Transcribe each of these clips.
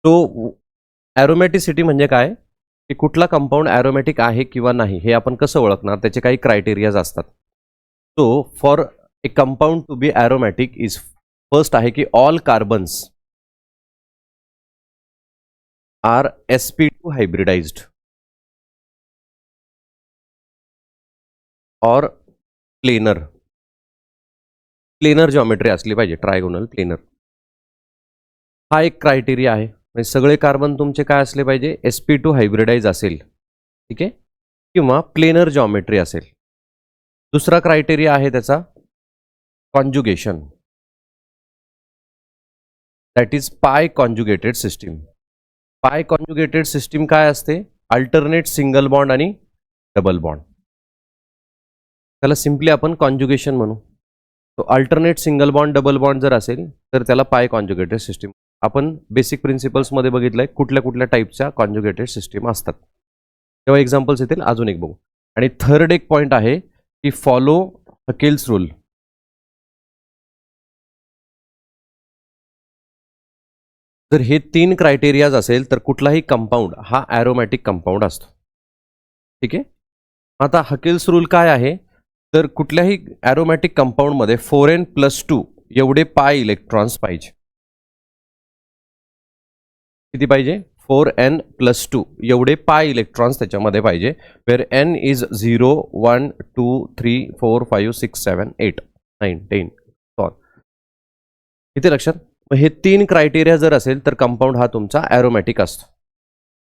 तो ॲरोमॅटिसिटी म्हणजे काय, की कुठला कंपाऊंड ॲरोमॅटिक आहे किंवा नाही हे आपण कसं ओळखणार, त्याचे काही क्रायटेरियाज असतात. So for a compound to be aromatic is first आहे की all carbons are sp2 hybridized और प्लेनर. प्लेनर जॉमेट्री असली पाहिजे, ट्रायगोनल प्लेनर. हा एक क्रायटेरिया आहे. म्हणजे सगळे कार्बन तुमचे काय असले पाहिजे, sp2 हायब्रिडाइज असेल, ठीक आहे, किंवा प्लेनर जॉमेट्री असेल. दुसरा क्रायटेरिया आहे त्याचा कॉन्जुगेशन, दॅट इज पाय कॉन्जुगेटेड सिस्टीम. पाय कॉन्जुगेटेड सिस्टीम काय असते, अल्टरनेट सिंगल बॉन्ड आणि डबल बॉन्ड. त्याला सिम्पली आपण कॉन्जुगेशन म्हणू. तो alternate single bond double bond जर असेल तर त्याला पाय कॉन्जुगेटेड सिस्टीम. आपण बेसिक प्रिन्सिपल्समध्ये बघितलंय कुठल्या कुठल्या टाईपच्या कॉन्जुगेटेड सिस्टीम असतात, तेव्हा एक्झाम्पल्स येतील. अजून एक बघू. आणि थर्ड एक पॉईंट आहे की फॉलो हकेल्स रूल. जर हे 3 क्रायटेरियाज असेल तर कुठलाही कंपाऊंड हा ॲरोमॅटिक कंपाऊंड असतो. ठीक आहे. आता हकेल्स रूल काय आहे, तर कुठल्याही ॲरोमॅटिक कंपाऊंडमध्ये 4n+2 एवढे पाय इलेक्ट्रॉन्स पाहिजे. किती पाहिजे, 4n+2 एवढे पाय इलेक्ट्रॉन्स त्याच्यामध्ये पाहिजे. Where n is 0 1 2 3 4 5 6 7 8 9 10. किती लक्षात. हे 3 क्रायटेरिया जर असेल तर कंपाऊंड हा तुमचा ॲरोमॅटिक असतो.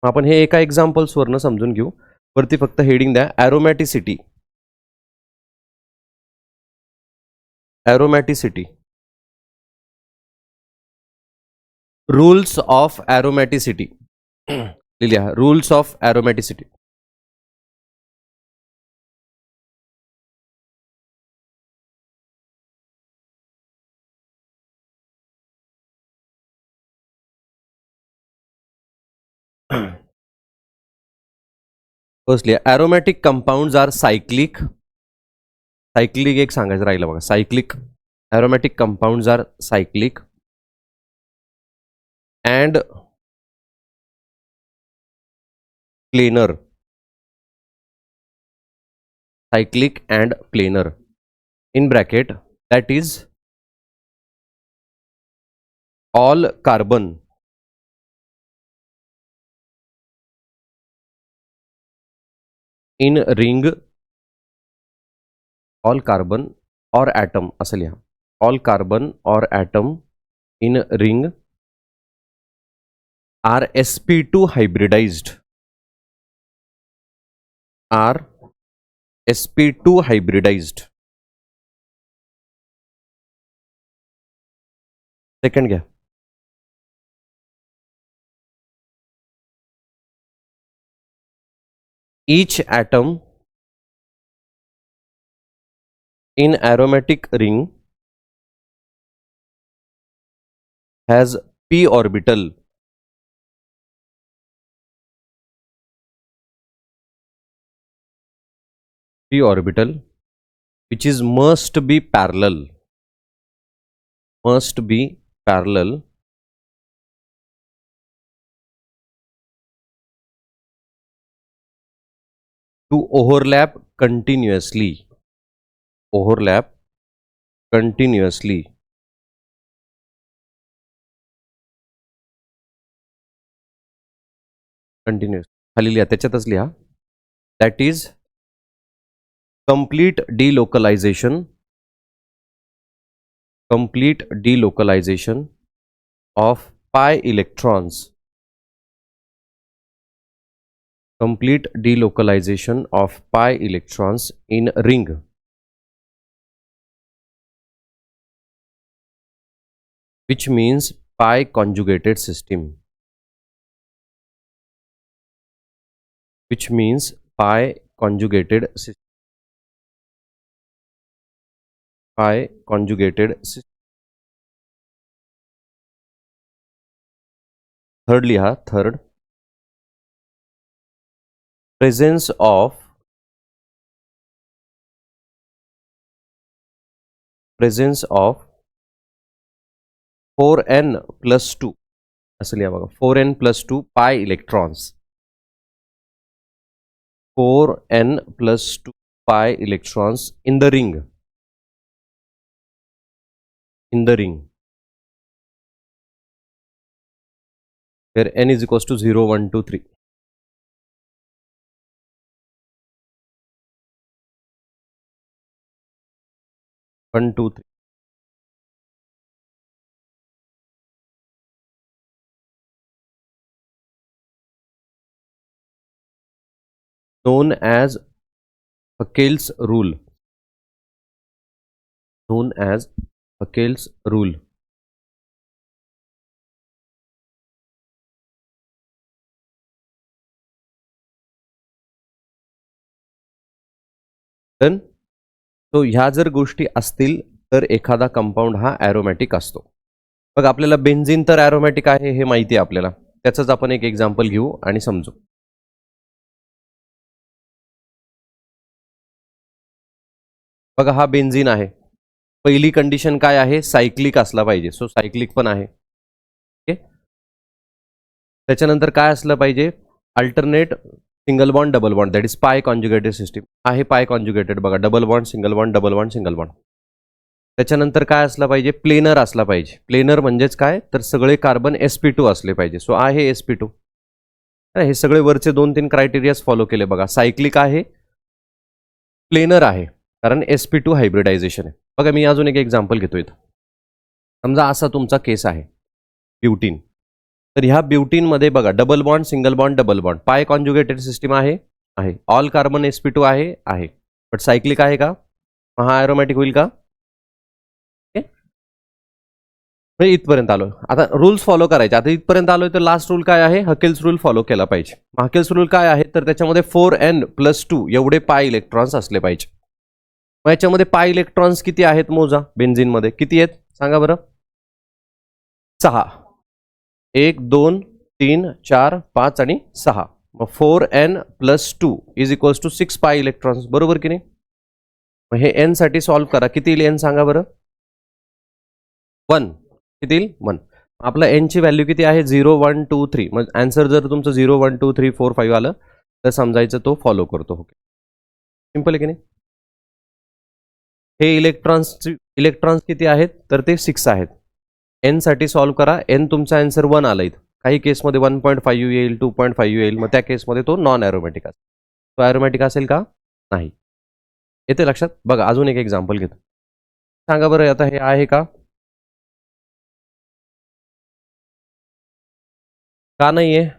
आपण हे एका एक्झाम्पल्सवरनं समजून घेऊ. वरती फक्त हेडिंग द्या, ॲरोमॅटिसिटी. ॲरोमॅटिसिटी, रूल्स ऑफ ॲरोमॅटिसिटी लिहिल्या. Rules of aromaticity. Firstly aromatic compounds are cyclic. Cyclic एक सांगायचं राहिलं बघा, cyclic. Aromatic compounds are cyclic and planar. cyclic and planar in bracket, that is all carbon in ring, all carbon or atom असं लिहा, all carbon or atom in ring are sp2 hybridized, are sp2 hybridized. Second घ्या. each atom in aromatic ring has p orbital which is must be parallel to overlap continuously continuous. खाली लिहा, त्याच्यातच लिहा, that is complete delocalization of pi electrons, complete delocalization of pi electrons in ring which means pi conjugated system, which means pi conjugated system, pi conjugated system. Third लिहा, third presence of 4n+2, असं लिहा बघा 4n+2 पाय electrons 4n+2 पाय electrons in the ring where n is equals to 0 1 2 3 1 2 3 known as Huckel's rule. Known as Huckel's rule. Then so ह्या जर गोष्टी असतील तर एखादा कंपाऊंड हा ॲरोमॅटिक असतो. बघ आपल्याला बेन्झीन तर ॲरोमॅटिक आहे हे माहिती आहे आपल्याला. त्याचंच आपण एक एक्झाम्पल घेऊ आणि समजू. बघा हा बेन्झीन आहे. पहिली कंडिशन काय आहे? सायक्लिक असला पाहिजे. सो सायक्लिक पण आहे. ओके. त्याच्यानंतर काय असलं पाहिजे? Alternate single bond double bond, that is पाय कॉन्जुगेटेड सिस्टीम आहे. पाय कॉन्जुगेटेड बघा, double bond single bond double bond single bond. त्याच्यानंतर काय असला पाहिजे? प्लेनर असला पाहिजे. प्लेनर म्हणजेच काय? तर सगळे कार्बन sp2 असले पाहिजे. सो आहे sp2. हे सगळे वरचे 2-3 क्रायटेरियाज फॉलो केले बघा. सायक्लिक आहे, प्लेनर आहे, कारण sp2 हायब्रिडायझेशन आहे. बघा मी अजून एक एक्झाम्पल घेतो इथं. समजा असा तुमचा केस आहे ब्युटीन. तर ह्या ब्युटीनमध्ये बघा double bond single bond double bond पाय कॉन्जुगेटेड सिस्टीम आहे. ऑल कार्बन sp2 आहे. बट सायक्लिक आहे का? हा ॲरोमॅटिक होईल का? इथपर्यंत आलो. आता रूल्स फॉलो करायचे. आता इथपर्यंत आलोय तर लास्ट रूल काय आहे? हकेल्स रूल फॉलो केला पाहिजे. हकेल्स रूल काय आहे? तर त्याच्यामध्ये 4n+2 एवढे पाय इलेक्ट्रॉन्स असले पाहिजे. मग याच्यामध्ये पाय इलेक्ट्रॉन्स किती आहेत मोजा. बेन्झीनमध्ये किती आहेत सांगा बरं? 6. 1 2 3 4 5 आणि 6. मग 4n+2 इज इक्वल्स टू 6 पाय इलेक्ट्रॉन्स. बरोबर की नाही? मग हे n साठी सॉल्व्ह करा. किती येईल n सांगा बरं? 1. किती येईल? 1. आपला n ची व्हॅल्यू किती आहे? 0 1 2 3. मग आन्सर जर तुमचं 0 1 2 3 4 5 आलं तर समजायचं तो फॉलो करतो. ओके, सिंपल आहे की नाही? हे इलेक्ट्रॉन्स किती आहेत? तर ते 6 आहेत. n साठी सॉल्व्ह करा. n तुमचा आन्सर 1 आला इथं. काही केसमध्ये 1.5 येईल, 2.5 येईल. मग त्या केसमध्ये तो नॉन ॲरोमॅटिक असेल. तो ॲरोमॅटिक असेल का? नाही. येते लक्षात? बघा अजून एक एक्झाम्पल घेतो. सांगा बरं आता हे आहे का? का नाही आहे?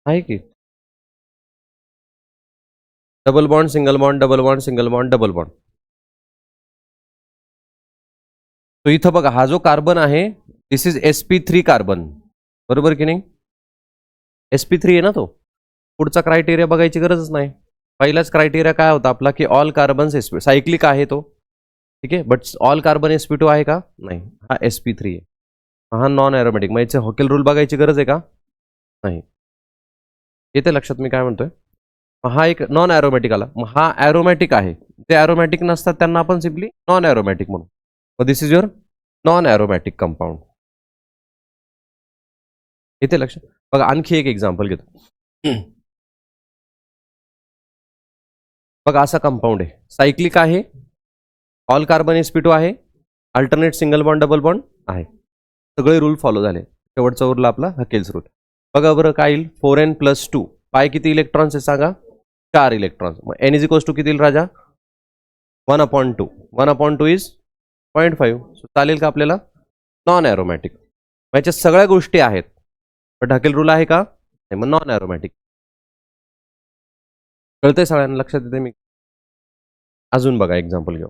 आहे की double bond single bond double bond single bond double bond. तो इथं बघा हा जो कार्बन आहे दिस इज sp3 कार्बन. बरोबर की नाही? sp3 आहे ना तो. पुढचा क्रायटेरिया बघायची गरजच नाही. पहिलाच क्रायटेरिया काय होता आपला की ऑल कार्बन सायक्लिक आहे तो. ठीक आहे. बट ऑल कार्बन sp2 आहे का? नाही. हा sp3 आहे. हा नॉन ॲरोमॅटिक. मग याचे हॉकेल रूल बघायची गरज आहे का? नाही. येते लक्षात मी काय म्हणतोय? हा एक नॉन ॲरोमॅटिक आला. मग हा ॲरोमॅटिक आहे. ते ॲरोमॅटिक नसतात त्यांना आपण सिम्पली नॉन ॲरोमॅटिक म्हणू. मग this is your non aromatic compound. येते लक्षात? बघा आणखी एक एक्झाम्पल घेतो. बघा असा कंपाऊंड आहे. सायक्लिक आहे, ऑल कार्बन sp2 आहे, alternate single bond double bond आहे. सगळे रूल फॉलो झाले. शेवटचा उरला आपला हकेल्स रूल. बघा बरं काय येईल? 4n+2 पाय किती इलेक्ट्रॉन्स आहे सांगा? 4 इलेक्ट्रॉन्स. मग n इज इक्वल्स टू किती येईल राजा? 1/2. 1/2 इज 0.5. चालेल का आपल्याला? Non aromatic. याच्या सगळ्या गोष्टी आहेत. पण हकेल रूल आहे का? नाही. मग नॉन ॲरोमॅटिक. कळतंय सगळ्यांना? लक्षात येते मी? अजून बघा एक्झाम्पल घेऊ.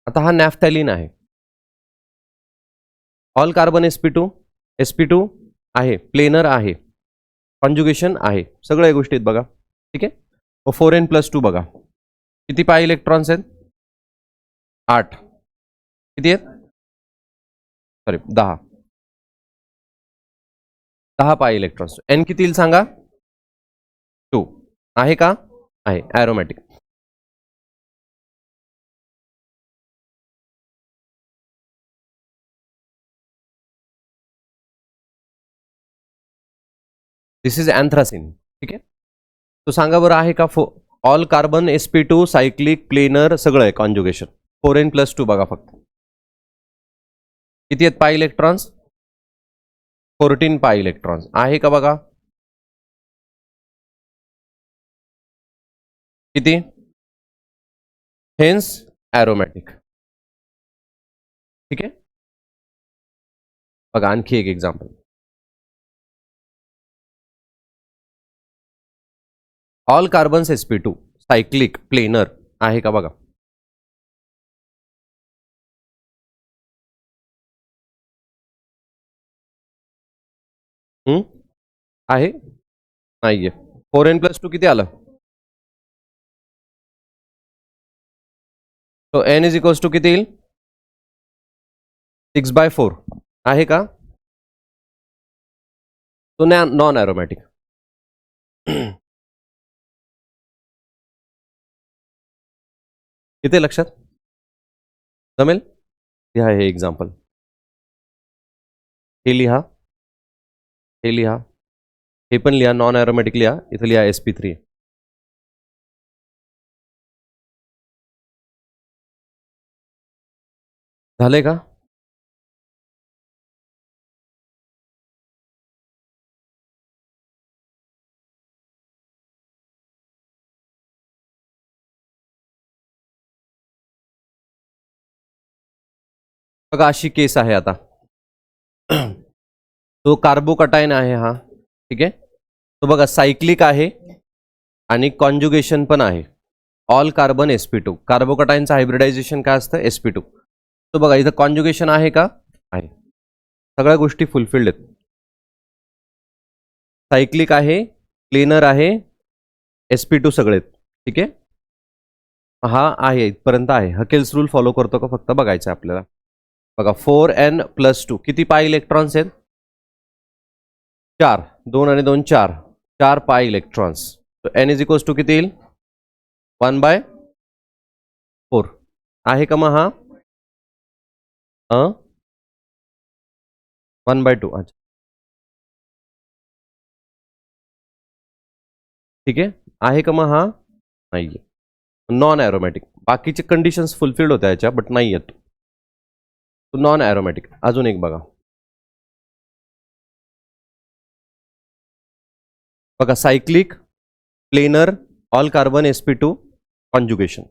आता हा नॅफ्थॅलिन आहे. ऑल कार्बन sp2 आहे, प्लेनर आहे, कॉन्जुगेशन आहे, सगळ्या गोष्टी आहेत बघा. ठीक आहे. मग 4n+2 बघा किती पाय इलेक्ट्रॉन्स आहेत? 8. किती आहेत? सॉरी 10. 10 पाय इलेक्ट्रॉन्स. n किती येईल सांगा? 2. आहे का? आहे, ॲरोमॅटिक. This is अँथ्रासिन. ठीक आहे. तो सांगा बरं आहे का? All carbon sp2 cyclic planar सगळं आहे कॉन्जुगेशन. 4n+2 बघा फक्त. किती आहेत पाय इलेक्ट्रॉन्स? 14 पाय इलेक्ट्रॉन्स. आहे का बघा? किती? Hence aromatic. ठीक आहे. बघा आणखी एक example. All carbons sp2 cyclic planar आहे का बघा? आहे? नाहीये. 4n+2 किती आलं? तो n इज इक्वल्स टू किती येईल? 6/4 आहे का? तो नॉन ॲरोमॅटिक. किती लक्षात? जमेल? लिहा हे एक्झाम्पल. हे लिहा, हे लिहा, हे पण लिहा, नॉन ॲरोमॅटिक लिहा, इथं लिहा sp3. झालंय का? बघा अशी केस आहे आता. तो कार्बोकटायन आहे हा. ठीक आहे. तो बघा सायक्लिक आहे आणि कॉन्जुगेशन पण आहे. All carbon sp2. कार्बोकटायनचं हायब्रिडायझेशन काय असतं? sp2. तो बघा इथं कॉन्जुगेशन आहे का? आहे. सगळ्या गोष्टी फुलफिल्ड आहेत. सायक्लिक आहे, प्लेनर आहे, sp2 सगळे. ठीक आहे. हा आहे, इथपर्यंत आहे. हकेल्स रूल फॉलो करतो का फक्त बघायचं आहे आपल्याला. बघा 4n+2 किती पाय इलेक्ट्रॉन्स आहेत? 4. 2 आणि 2 4. 4 pi electrons. n is equals to किती येईल? 1/4 आहे का मग हा? 1/2. अच्छा, ठीक आहे का मग हा? नाहीये, नॉन ॲरोमॅटिक. बाकीचे कंडिशन्स फुलफिल्ड होत्या याच्या, बट नाही येत. Non aromatic. अजून एक बघा. बघा cyclic planar all carbon sp2 conjugation.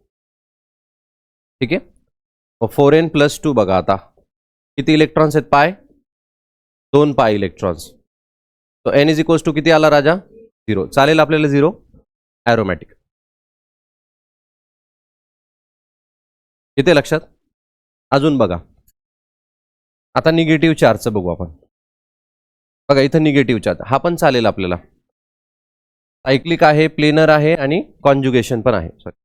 ठीक आहे. 4n+2 बघा आता किती इलेक्ट्रॉन्स आहेत? पाय 2 पाय इलेक्ट्रॉन्स. तो n इज इक्वल्स टू किती आला राजा? 0. चालेल आपल्याला 0? ॲरोमॅटिक. येते लक्षात? अजून बघा. आता निगेटिव्ह चार्जचं बघू आपण. बघा इथं निगेटिव्ह चार्ज हा पण चालेल आपल्याला. सायक्लिक आहे, प्लेनर आहे आणि कॉन्जुगेशन पण आहे. सॉरी,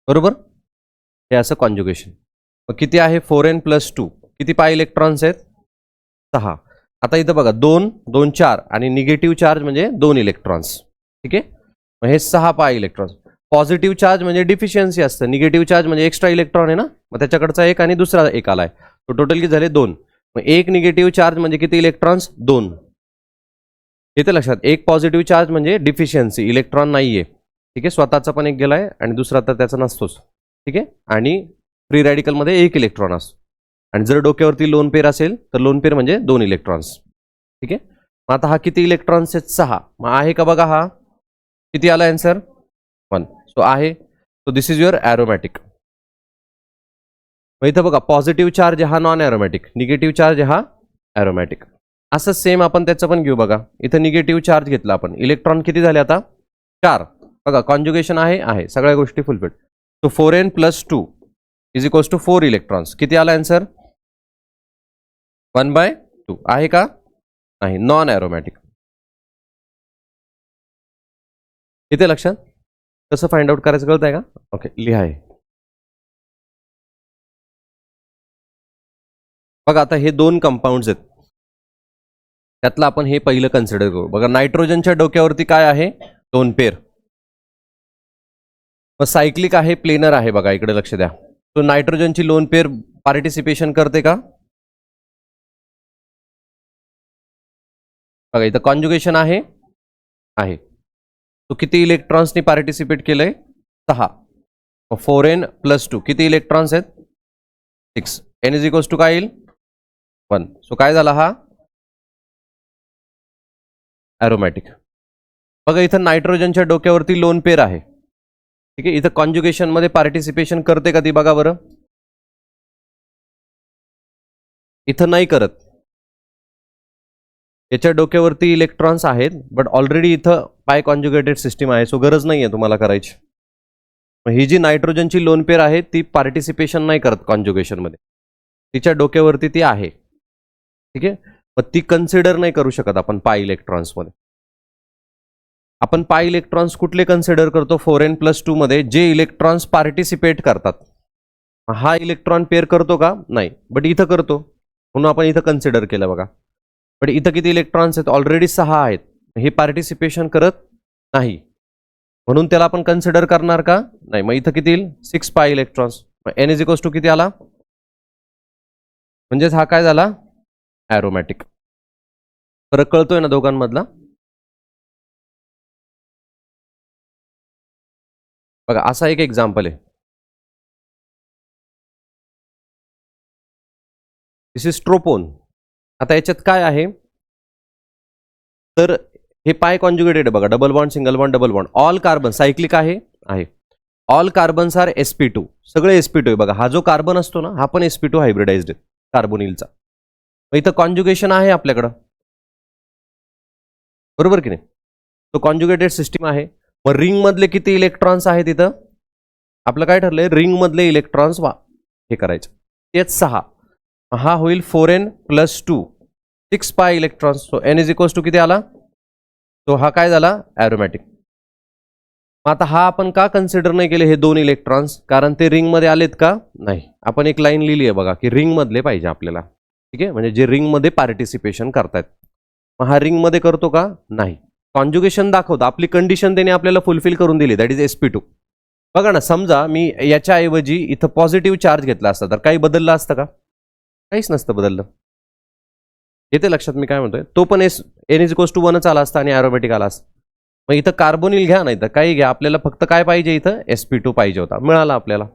बरोबर. हे असं कॉन्जुगेशन. मग किती आहे? 4n+2. किती पाय इलेक्ट्रॉन्स आहेत? 6. आता इथं बघा 2 2 4 आणि निगेटिव्ह चार्ज म्हणजे 2 इलेक्ट्रॉन्स. ठीक आहे. मग हे 6 पाय इलेक्ट्रॉन्स. पॉझिटिव्ह चार्ज म्हणजे डिफिशियन्सी असतं, निगेटिव्ह चार्ज म्हणजे एक्स्ट्रा इलेक्ट्रॉन आहे ना, मग त्याच्याकडचा एक आणि दुसरा एक आलाय, तो टोटल किती झाले? 2. मग एक निगेटिव्ह चार्ज म्हणजे किती इलेक्ट्रॉन्स? 2. येते लक्षात? एक पॉझिटिव्ह चार्ज म्हणजे डिफिशियन्सी, इलेक्ट्रॉन नाहीये. ठीक आहे. स्वतःचा पण एक गेलाय आणि दुसरा तर त्याचा नसतोच. ठीक आहे. आणि फ्री रॅडिकलमध्ये एक इलेक्ट्रॉन असतो. आणि जर डोक्यावरती लोन पेर असेल तर लोन पेर म्हणजे 2 इलेक्ट्रॉन्स. ठीक आहे. मग आता हा किती इलेक्ट्रॉन्स आहेत? 6. मग आहे का बघा हा? किती आला आन्सर? 1. सो आहे. So this is your aromatic. मग इथं बघा पॉझिटिव्ह चार्ज हा नॉन ॲरोमॅटिक, निगेटिव्ह चार्ज हा ॲरोमॅटिक. असं सेम आपण त्याचं पण घेऊ. बघा इथं निगेटिव्ह चार्ज घेतला आपण, इलेक्ट्रॉन किती झाले आता? 4. बघा कॉन्जुगेशन आहे, सगळ्या गोष्टी fulfilled. So 4n+2 is equals to 4 electrons. किती आला आन्सर? 1/2 आहे का? नाही, नॉन ॲरोमॅटिक. इथे लक्षात? कसं फाइंड आउट करायचं कळत आहे का? ओके, लिहा हे. बघा आता हे 2 कंपाऊंड्स आहेत. त्यातलं आपण हे पहिलं कन्सिडर करू. बघा नायट्रोजनच्या डोक्यावरती काय आहे, लोन पेअर. मग सायक्लिक आहे, प्लेनर आहे. बघा इकडे लक्ष द्या. तो नायट्रोजनची लोन पेअर पार्टिसिपेशन करते का? बघा इथं कॉन्जुगेशन आहे. तो किती इलेक्ट्रॉन्सनी पार्टिसिपेट केलंय? 6. 4n + 2 किती इलेक्ट्रॉन्स आहेत? 6. n = काय येईल? 1. सो काय झाला हा? ॲरोमॅटिक. बघा इथं नायट्रोजनच्या डोक्यावरती लोन पेअर आहे. ठीक आहे, इथं कॉन्जुगेशन मध्ये पार्टिसिपेशन करते का ती? बघा बरं, इथं नाही करत. याच्या डोक्यावरती इलेक्ट्रॉन्स आहेत, बट ऑलरेडी इथं पाय कॉन्जुगेटेड सिस्टीम आहे, सो गरज नाही आहे तुम्हाला करायची. ही जी नायट्रोजनची लोन पेअर आहे ती पार्टिसिपेशन नाही करत कॉन्जुगेशनमध्ये, तिच्या डोक्यावरती ती आहे. ठीक आहे, मग ती कन्सिडर नाही करू शकत आपण पाय इलेक्ट्रॉन्समध्ये. आपण पाय इलेक्ट्रॉन्स कुठले कन्सिडर करतो? 4n + 2 मध्ये जे इलेक्ट्रॉन्स पार्टिसिपेट करतात. हा इलेक्ट्रॉन पेअर करतो का? नाही, बट इथं करतो, म्हणून आपण इथं कन्सिडर केलं. बघा, बट इथं किती इलेक्ट्रॉन्स आहेत? ऑलरेडी 6 आहेत. हे पार्टिसिपेशन करत नाही, म्हणून त्याला आपण कन्सिडर करणार का? नाही. मग इथं किती येईल? 6 पाय इलेक्ट्रॉन्स. n = किती आला? म्हणजेच हा काय झाला? ॲरोमॅटिक. फरक कळतोय ना दोघांमधला? बघा असा एक एक्झाम्पल आहे. दिस इज ट्रोपोन. आता याच्यात काय आहे, तर हे पाय कॉन्जुगेटेड आहे. बघा, double bond, single bond, double bond. All carbon cyclic आहे. All carbons are sp2. सगळे sp2 आहे. बघा, हा जो कार्बन असतो ना, हा पण sp2 हायब्रिडाइज्ड आहे कार्बोनिलचा. मग इथं कॉन्जुगेशन आहे आपल्याकडं, बरोबर की नाही? तो कॉन्जुगेटेड सिस्टीम आहे. मग रिंग मधले किती इलेक्ट्रॉन्स आहेत? इथं आपलं काय ठरलंय? रिंग मधले इलेक्ट्रॉन्स हे करायचे, तेच 6. हा होईल 4n + 2, 6 पाय इलेक्ट्रॉन्स. सो n = किती आला? तो हा काय झाला? ॲरोमॅटिक. आता हा आपण का कन्सिडर नाही केले हे 2 इलेक्ट्रॉन्स? कारण ते रिंग मध्ये आलेत का? नाही. आपण एक लाईन लिहिली आहे बघा, की रिंग मधले पाहिजे आपल्याला. ठीक आहे, म्हणजे जे रिंग मध्ये पार्टिसिपेशन करतायत. मग हा रिंग मध्ये करतो का? नाही. कॉन्जुगेशन दाखवतो, आपली कंडिशन त्याने आपल्याला फुलफिल करून दिली, दॅट इज sp2. बघा ना, समजा मी याच्याऐवजी इथं पॉझिटिव्ह चार्ज घेतला असता तर काही बदललं असतं का? काहीच नसतं बदललं. येते लक्षात मी काय म्हणतोय? तो पण n = 1च आला असता आणि ॲरोमॅटिक आला असता. मग इथं कार्बोनिल घ्या, नाही तर काही घ्या, आपल्याला फक्त काय पाहिजे? इथं sp2 पाहिजे होता, मिळाला आपल्याला.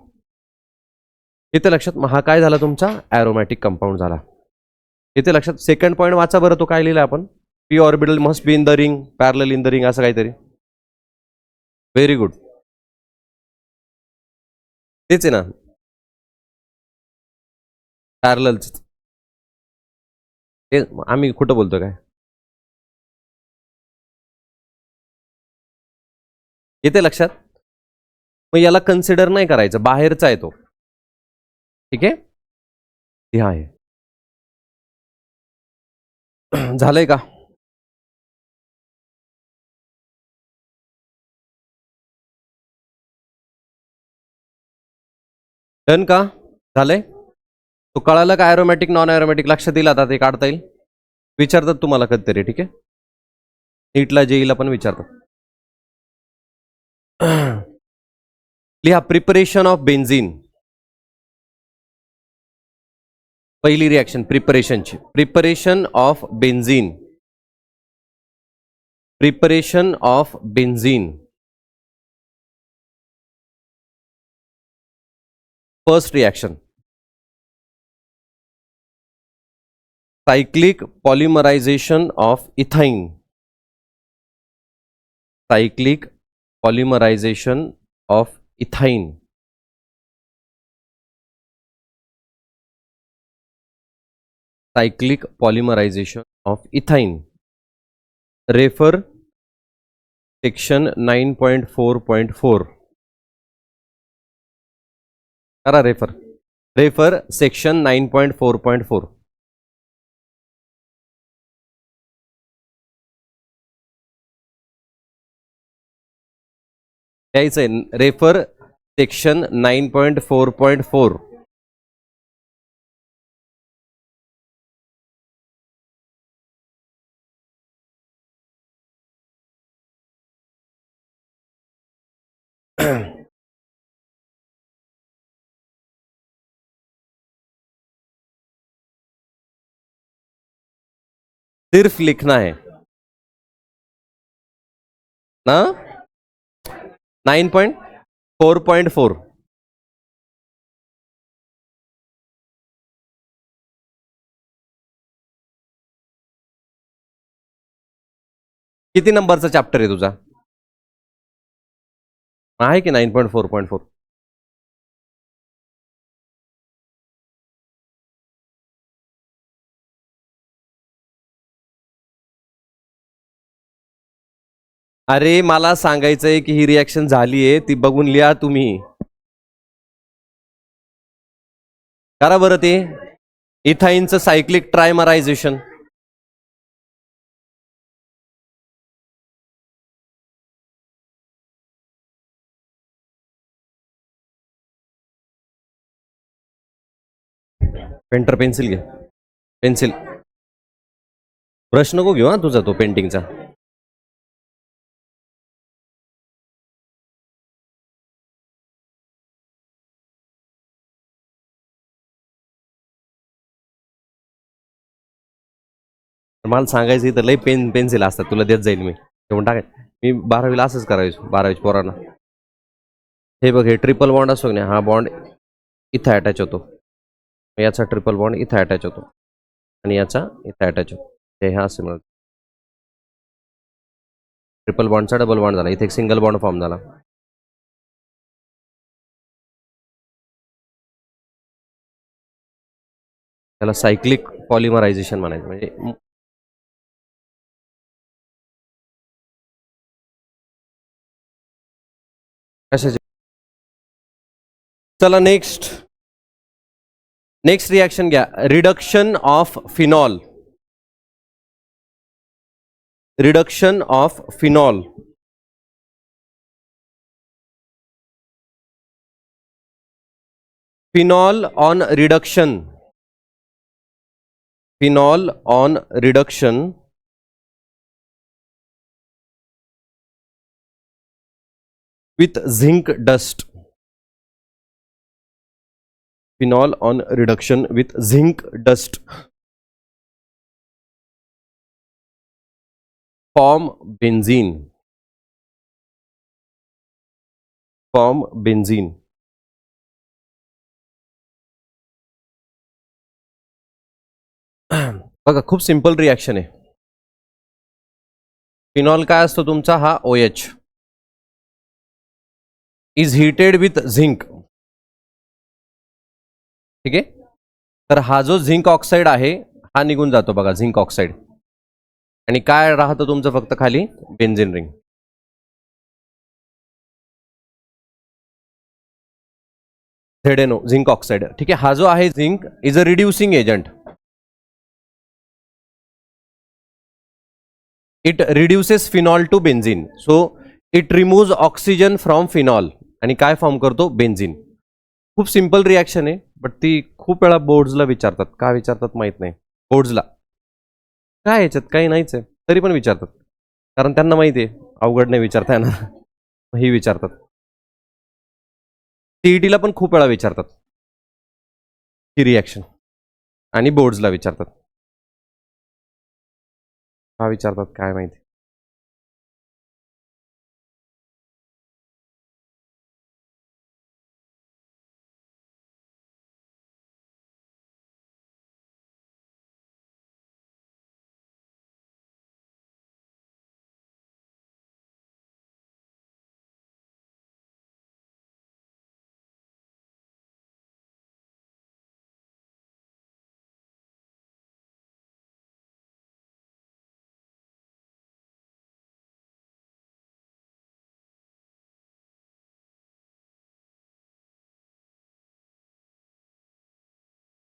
इथे लक्षात. मग हा काय झाला? तुमचा ॲरोमॅटिक कंपाऊंड झाला. इथे लक्षात. सेकंड पॉईंट वाचा बरं, तो काय लिहिला आपण? p orbital must be in the ring, parallel in the ring, असं काहीतरी. Very good. तेच आहे ना, पॅरललच. ते आम्ही कुठं बोलतो काय? येते लक्षात. मग याला कन्सिडर नाही करायचं, बाहेरचा आहे तो. ठीक आहे, हे आहे. झालंय का? डन का? झालंय. तो कळालं का? ॲरोमॅटिक नॉन ॲरोमॅटिक लक्षात येईल. आता ते काढता येईल. विचारतात तुम्हाला कधीतरी. ठीक आहे, नीटला जेईला पण विचारतात. लिहा, प्रिपरेशन ऑफ बेन्झीन. पहिली रिॲक्शन प्रिपरेशनची. Preparation of benzene. Preparation of benzene. First reaction, cyclic polymerization of ethyne. Cyclic polymerization of ethyne. Cyclic polymerization of ethyne. Refer section 9.4.4. करा रेफर. Refer section 9.4.4. द्यायचं आहे. Refer section 9.4.4. सिर्फ लिखना है ना. 9.4.4. किती नंबरचा चॅप्टर आहे तुझा? आहे की 9.4.4. अरे मला सांगायचंय की ही रिॲक्शन झाली आहे, ती बघून लिहा तुम्ही. करा बरं ते इथाईनचं सायक्लिक ट्रायमरायझेशन. पेंटर पेन्सिल घे, पेन्सिल. ब्रश नको घेऊ हा तुझा तो पेंटिंगचा. मला सांगायचं तर लई पेन्सिल असतात, तुला देत जाईल मी घेऊन टाकाय. मी 12वीला असंच करायचो, 12वीच्या पोरांना. हे बघ, हे ट्रिपल बॉन्ड असतो ना, हा बॉन्ड इथं अटॅच होतो, याचा ट्रिपल बॉन्ड इथं अटॅच होतो आणि याचा इथं अटॅच होतो. हे हा असं मिळत, ट्रिपल बॉन्डचा डबल बॉन्ड झाला, इथे एक सिंगल बॉन्ड फॉर्म झाला. त्याला सायक्लिक पॉलिमरायझेशन म्हणायचं. म्हणजे कशाचे. चला नेक्स्ट रिॲक्शन घ्या. Reduction of phenol. Reduction of phenol. Phenol on reduction. Phenol on reduction with zinc dust. Phenol on reduction with zinc dust. Form benzene. Form benzene. बघा खूप simple reaction आहे. फिनॉल काय असतो तुमचा, हा OH is heated with zinc. ठीक आहे. तर हा जो झिंक ऑक्साईड आहे हा निघून जातो बघा, झिंक ऑक्साईड. आणि काय राहतं तुमचं फक्त खाली, benzene ring. ZNO zinc oxide. ठीक आहे. हा जो आहे zinc is a reducing agent. It reduces phenol to benzene. So it remove oxygen from phenol आणि काय फॉर्म करतो, बेन्झीन. खूप सिंपल रिॲक्शन आहे, बट ती खूप वेळा बोर्ड्सला विचारतात. का विचारतात माहित नाही बोर्ड्सला. काय याच्यात काही नाहीच आहे, तरी पण विचारतात, कारण त्यांना माहिती आहे अवघड नाही विचारता येणार. ही विचारतात. CETला पण खूप वेळा विचारतात ही रिॲक्शन, आणि बोर्ड्सला विचारतात. का विचारतात काय माहिती.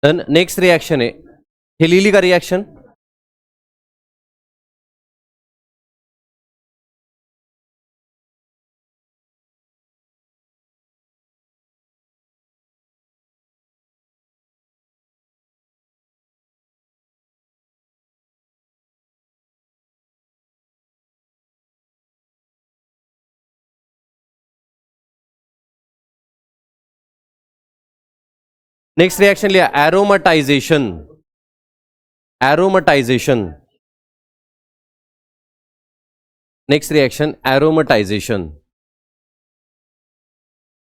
डन. नेक्स्ट रिॲक्शन आहे, हे लिहिली का रिॲक्शन. नेक्स्ट रिएक्शन लिया aromatisation. Aromatisation. Next reaction aromatisation.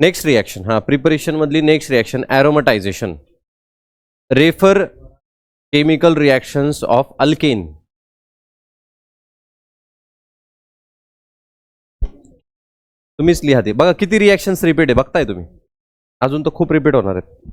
Next reaction हा प्रिपरेशन मधली next reaction aromatisation. Refer chemical reactions of alkane. तुम्हीच लिहा ते बघा किती रिएक्शन्स रिपीट आहे बघताय तुम्ही. अजून तर खूप रिपीट होणार आहेत.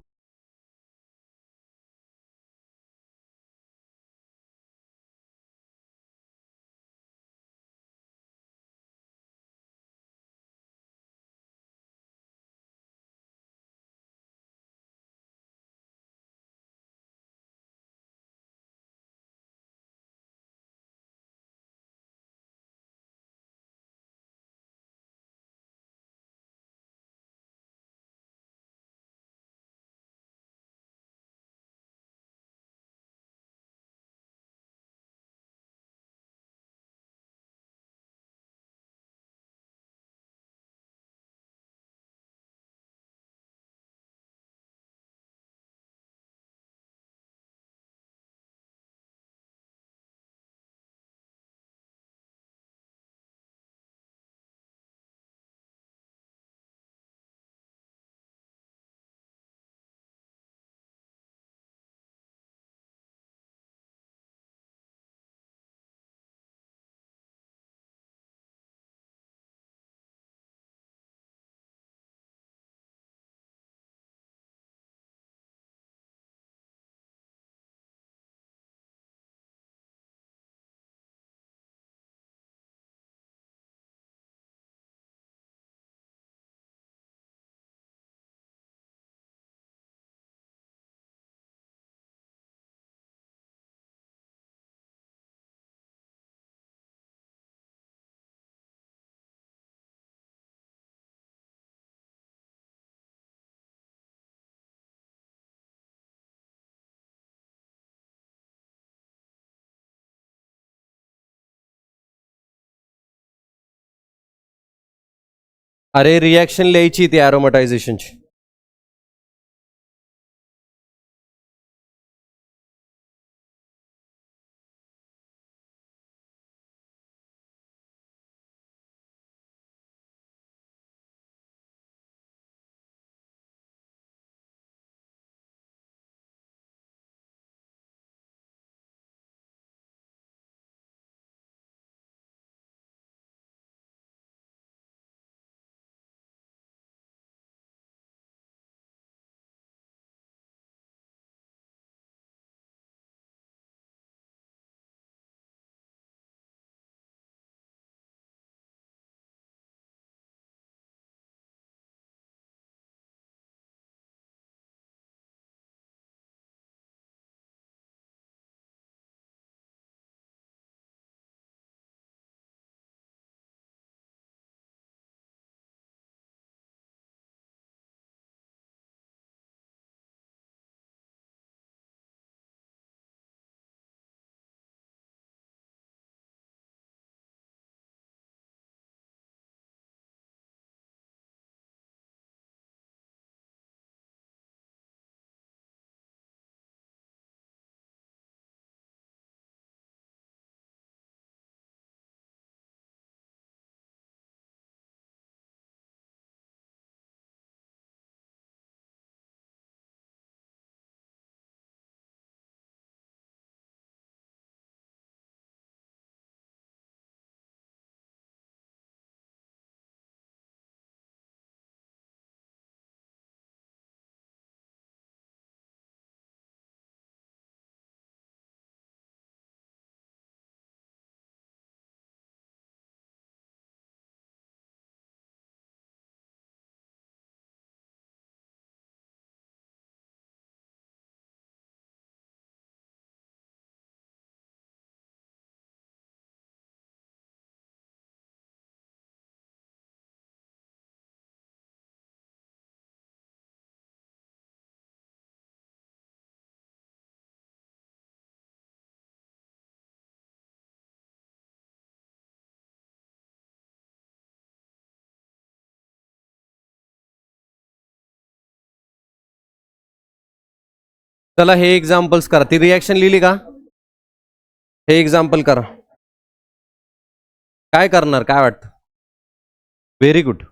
अरे रिएक्शन लिहायची ती एरोमेटायझेशनची. चला हे एक्झाम्पल्स करा. ती रिॲक्शन लिहिली का? हे एक्झाम्पल करा. काय करणार, काय वाटतं? Very good.